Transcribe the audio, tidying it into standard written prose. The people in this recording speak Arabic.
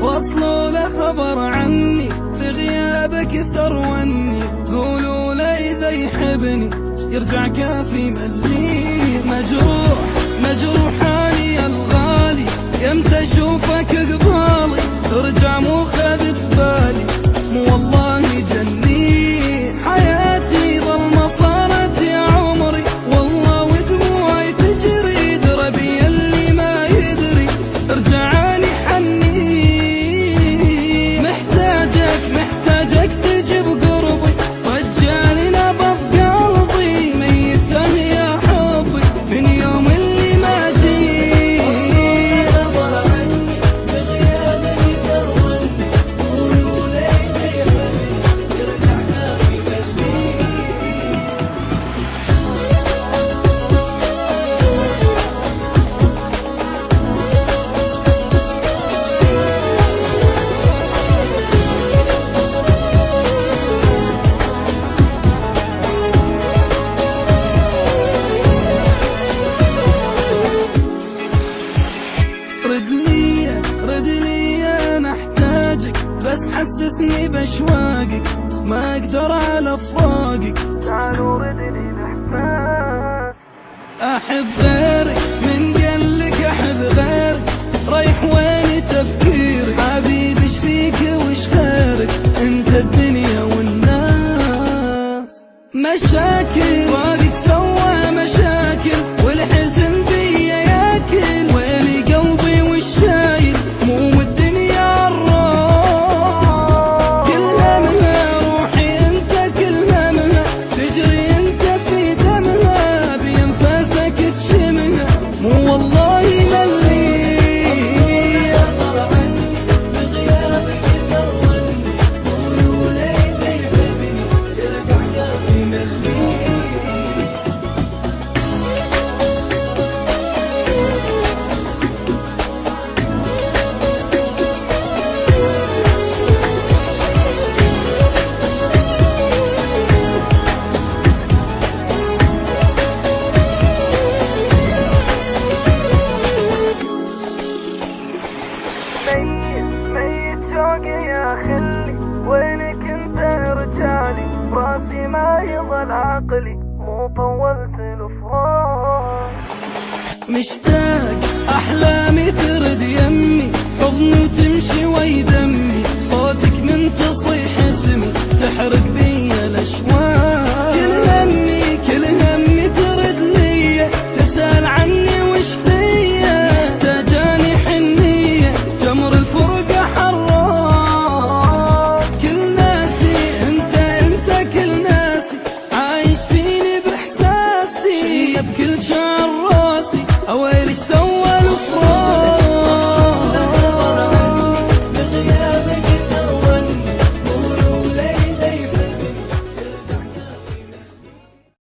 وصلوا له خبر عني بغيابك ثروني، قولوا له إذا يحبني يرجع كافي ملي. مجروح حالي الغالي، يمتى اشوفك قبالي ترجع مو خذت بالي، مو والله جني حياتي ظلمة صارت يا عمري، والله ودموعي تجري دربي اللي ما يدري ارجعاني حني. محتاجك تجي بقربي، رجالي نبض قلبي ميته يا حبي من يوم اللي ما جيت. رد لي انا احتاجك، بس حسسني باشواقك ما اقدر على فراقك، تعالوا رد لي الاحساس. احب غيرك من قلك احب غيرك، رايح وين تفكيرك حبيبي ايش فيك وش غيرك، انت الدنيا والناس. مشاكل فراقك سوى مشاكل، والحزن بيا ياكل ويلي قلبي والشايل، مو الدنيا الروح كل همها روحي انت، كل همها تجري انت في دمها بانفاسك تشمها، مو والله ملي. ميت شوقي يا خلي، وينك انت رجالي، براسي ما يضل عقلي، مو طولت الفراق. مشتاق احلامي ترد يمي، حضني وتمشي ويدمي، صوتك من تصيح اسمي تحرق بي الاشواق. كل همي ترد لي تسأل عني وش فيا، تجاني حنية جمر الفرقة حراق. كل ناسي انت كل ناسي، عايش فيني باحساسي بكل شعر راسي، اويلي